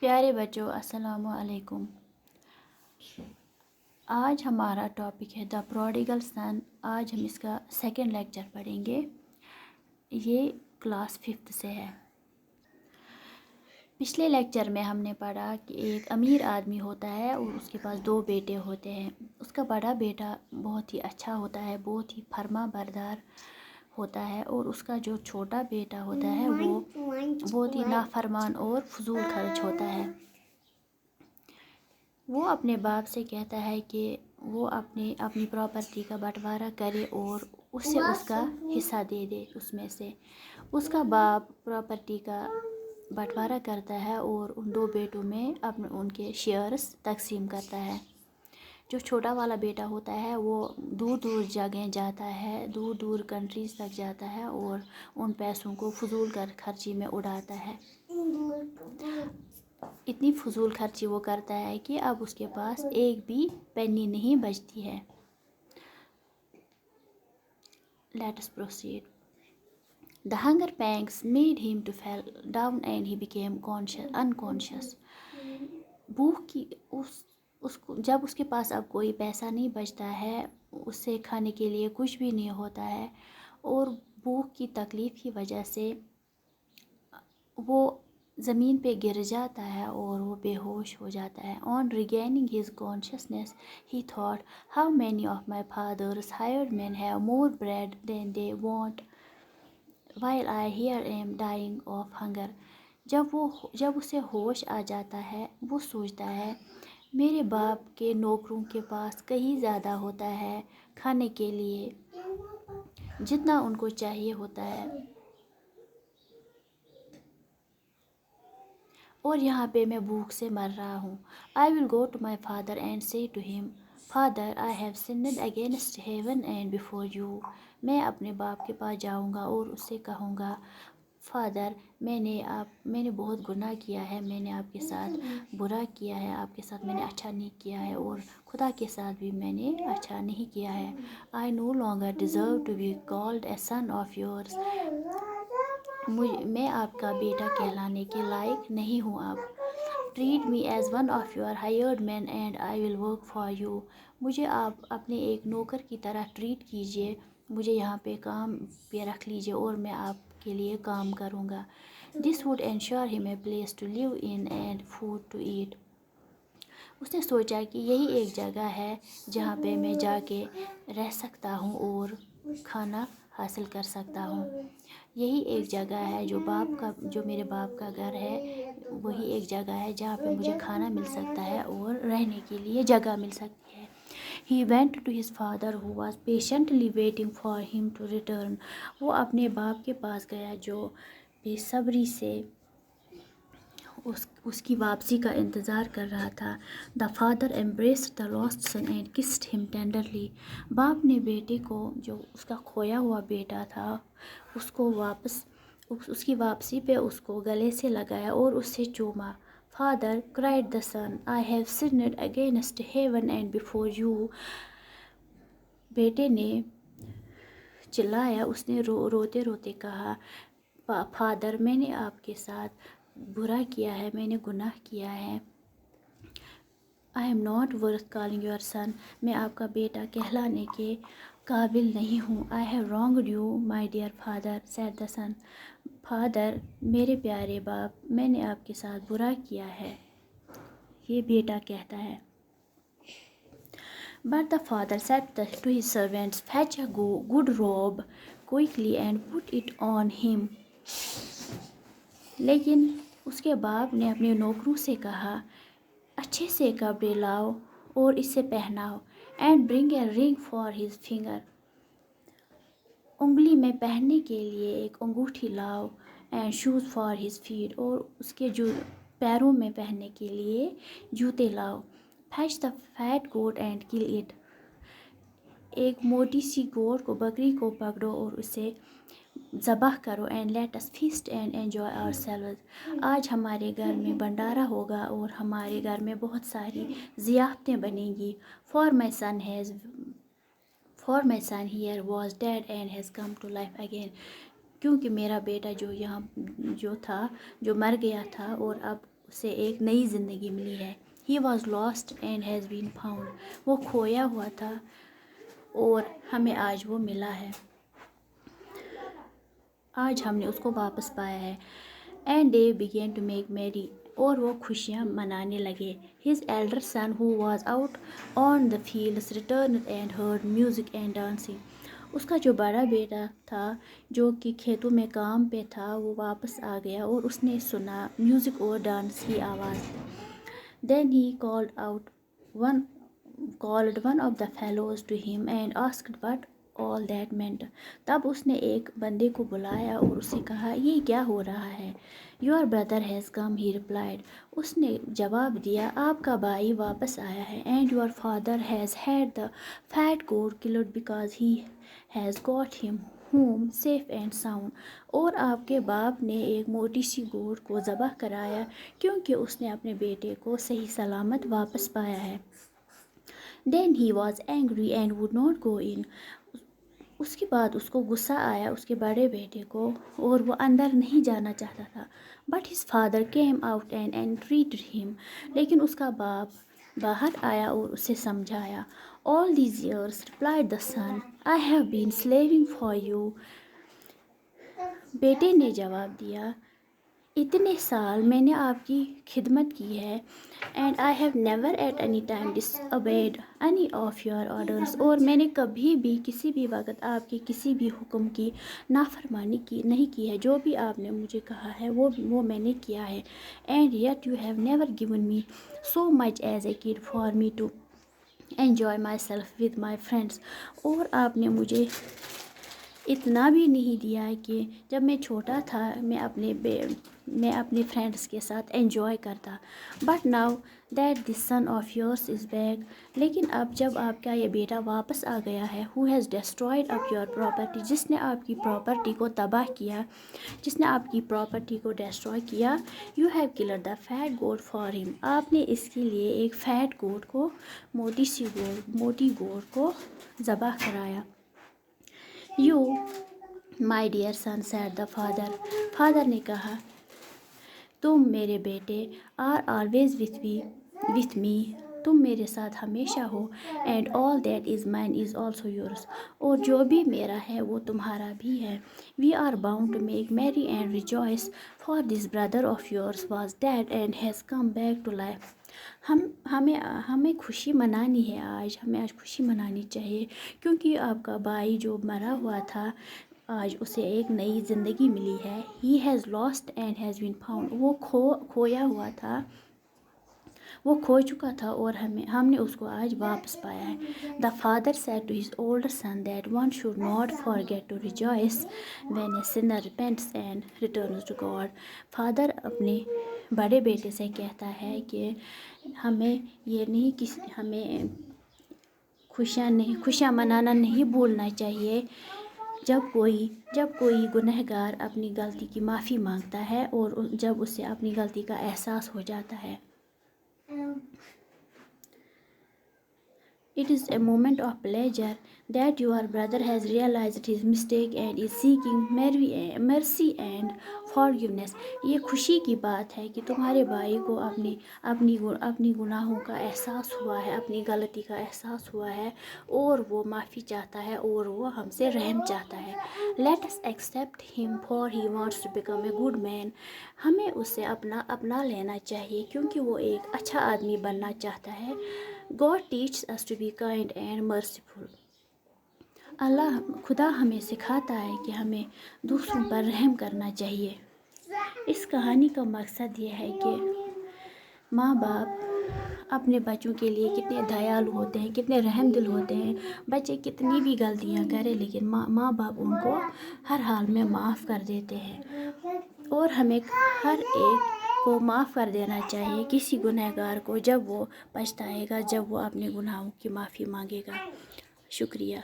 प्यारे बच्चों, अस्सलाम वालेकुम। आज हमारा टॉपिक है द प्रोडिगल सन। आज हम इसका सेकंड लेक्चर पढ़ेंगे। ये क्लास 5th से है। पिछले लेक्चर में हमने पढ़ा कि एक अमीर आदमी होता है और उसके पास 2 बेटे होते हैं। उसका बड़ा बेटा बहुत ही अच्छा होता है, बहुत ही फर्मा बरदार होता है, और उसका जो छोटा बेटा होता है वो बहुत ही नाफरमान और फजूल खर्च होता है। वो अपने बाप से कहता है कि वो अपनी प्रॉपर्टी का बंटवारा करे और उससे उसका हिस्सा दे दे। उसमें से उसका बाप प्रॉपर्टी का बंटवारा करता है और उन 2 बेटों में उनके शेयर्स तकसीम करता है। जो छोटा वाला बेटा होता है वो दूर दूर जगह जाता है, दूर दूर कंट्रीज़ तक जाता है और उन पैसों को फजूल खर्ची में उड़ाता है। इतनी फजूल खर्ची वो करता है कि अब उसके पास एक भी पेनी नहीं बचती है। Let us proceed. The hunger pangs made him to fall down and he became unconscious. भूख की उसको जब उसके पास अब कोई पैसा नहीं बचता है, उससे खाने के लिए कुछ भी नहीं होता है और भूख की तकलीफ़ की वजह से वो ज़मीन पे गिर जाता है और वो बेहोश हो जाता है। On regaining his consciousness, he thought, how many of my father's hired men have more bread than they want, while I here am dying of hunger. जब उसे होश आ जाता है, वो सोचता है मेरे बाप के नौकरों के पास कहीं ज़्यादा होता है खाने के लिए जितना उनको चाहिए होता है, और यहाँ पे मैं भूख से मर रहा हूँ। I will go to my father and say to him, Father, I have sinned against heaven and before you. मैं अपने बाप के पास जाऊँगा और उससे कहूँगा, फादर, मैंने बहुत गुनाह किया है, मैंने आपके साथ बुरा किया है, आपके साथ मैंने अच्छा नहीं किया है और खुदा के साथ भी मैंने अच्छा नहीं किया है। I no longer deserve to be called a son of yours. मैं आपका बेटा कहलाने के लायक नहीं हूँ। आप treat me as one of your hired man and I will work for you. मुझे आप अपने एक नौकर की तरह ट्रीट कीजिए, मुझे यहाँ पे काम पे रख लीजिए और मैं आपके लिए काम करूँगा. This would ensure him a place to live in and food to eat. उसने सोचा कि यही एक जगह है जहाँ पे मैं जाके रह सकता हूँ और खाना हासिल कर सकता हूँ. यही एक जगह है जो मेरे बाप का घर है, वही एक जगह है जहाँ पे मुझे खाना मिल सकता है और रहने के लिए जगह मिल सकती है. He went to his father who was patiently waiting for him to return. वो अपने बाप के पास गया जो बेसब्री से उसकी वापसी का इंतज़ार कर रहा था. The father embraced the lost son and kissed him tenderly. बाप ने बेटे को, जो उसका खोया हुआ बेटा था, उसको उसकी वापसी पे उसको गले से लगाया और उससे चूमा. Father, cried the son, I have sinned against heaven and before you. बेटे ने चिल्लाया, उसने रोते रोते कहा, फादर, मैंने आपके साथ बुरा किया है, मैंने गुनाह किया है. I am not worth calling your son. मैं आपका बेटा कहलाने के काबिल नहीं हूँ. I have wronged you my dear father, said the son. Father, मेरे प्यारे बाप, मैंने आपके साथ बुरा किया है, ये बेटा कहता है. But the father said to his servants, fetch a good robe quickly and put it on him. लेकिन उसके बाप ने अपने नौकरों से कहा, अच्छे से कपड़े लाओ और इसे पहनाओ. And bring a ring for his finger. उंगली में पहनने के लिए एक अंगूठी लाओ. And shoes for his feet. और उसके पैरों में पहनने के लिए जूते लाओ. Fetch the fat goat and kill it. एक मोटी सी गोट को, बकरी को पकड़ो और उसे ज़बह करो. And let us feast and enjoy ourselves. आज हमारे घर में भंडारा होगा और हमारे घर में बहुत सारी ज़ियाफ़तें बनेंगी. For my son here was dead and has come to life again. क्योंकि मेरा बेटा जो मर गया था और अब उसे एक नई ज़िंदगी मिली है। He was lost and has been found. वो खोया हुआ था और हमें आज वो मिला है, आज हमने उसको वापस पाया है। And they began to make merry. और वो खुशियाँ मनाने लगे। His elder son, who was out on the fields, returned and heard music and dancing. उसका जो बड़ा बेटा था जो कि खेतों में काम पे था, वो वापस आ गया और उसने सुना म्यूज़िक और डांस की आवाज़। Then he called one of the fellows to him and asked what all that meant. तब उसने एक बंदे को बुलाया और उससे कहा, ये क्या हो रहा है? Your brother has come, he replied. उसने जवाब दिया, आपका भाई वापस आया है। And your father has had the fat goat killed because he has got him home safe and sound. और आपके बाप ने एक मोटी सी गोट को ज़बह कराया क्योंकि उसने अपने बेटे को सही सलामत वापस पाया है। Then he was angry and would not go in. उसके बाद उसको गुस्सा आया उसके बड़े बेटे को और वो अंदर नहीं जाना चाहता था। But his father came out and entreated him. लेकिन उसका बाप बाहर आया और उसे समझाया। All these years, replied the son, I have been slaving for you. बेटे ने जवाब दिया, इतने साल मैंने आपकी खिदमत की है। And I have never at any time disobeyed any of your orders. और मैंने कभी भी किसी भी वक्त आपके किसी भी हुक्म की नाफरमानी नहीं की है। जो भी आपने मुझे कहा है वो मैंने किया है। And yet you have never given me so much as a kid for me to enjoy myself with my friends. और आपने मुझे इतना भी नहीं दिया है कि जब मैं छोटा था मैं अपने फ्रेंड्स के साथ एंजॉय करता। But now that this son of yours is back. लेकिन अब जब आपका ये बेटा वापस आ गया है, who has destroyed up your property, जिसने आपकी प्रॉपर्टी को तबाह किया, जिसने आपकी प्रॉपर्टी को डिस्ट्रॉय किया, you have killed the fat goat for him. आपने इसके लिए एक फैट गोट को, मोटी गोट को ज़बह कराया. You, my dear son, said the father. Father ने कहा, तुम मेरे बेटे are always with me. तुम मेरे साथ हमेशा हो. And all that is mine is also yours. और जो भी मेरा है वो तुम्हारा भी है. We are bound to make merry and rejoice, for this brother of yours was dead and has come back to life. हमें खुशी मनानी है आज. हमें आज खुशी मनानी चाहिए क्योंकि आपका भाई जो मरा हुआ था आज उसे एक नई ज़िंदगी मिली है. He has lost and has been found. वो खोया हुआ था, वो खो चुका था और हमने उसको आज वापस पाया है. The father said to his older son that one should not forget to rejoice when a sinner repents and returns to God. Father अपने बड़े बेटे से कहता है कि हमें खुशियाँ मनाना नहीं भूलना चाहिए जब कोई गुनहगार अपनी गलती की माफ़ी मांगता है और जब उसे अपनी गलती का एहसास हो जाता है. It is a moment of pleasure that your brother has realized his mistake and is seeking mercy and forgiveness. ये खुशी की बात है कि तुम्हारे भाई को अपनी गुनाहों का एहसास हुआ है, अपनी गलती का एहसास हुआ है और वो माफ़ी चाहता है और वो हमसे रहम चाहता है. Let us accept him for he wants to become a good man. हमें उसे अपना लेना चाहिए क्योंकि वो एक अच्छा आदमी बनना चाहता है. God teaches us to be kind and merciful. खुदा हमें सिखाता है कि हमें दूसरों पर रहम करना चाहिए. इस कहानी का मकसद ये है कि माँ बाप अपने बच्चों के लिए कितने दयालु होते हैं, कितने रहम दिल होते हैं. बच्चे कितनी भी गलतियाँ करें लेकिन माँ बाप उनको हर हाल में माफ़ कर देते हैं और हमें हर एक को माफ़ कर देना चाहिए किसी गुनहगार को जब वो पछताएगा, जब वो अपने गुनाहों की माफ़ी मांगेगा. शुक्रिया.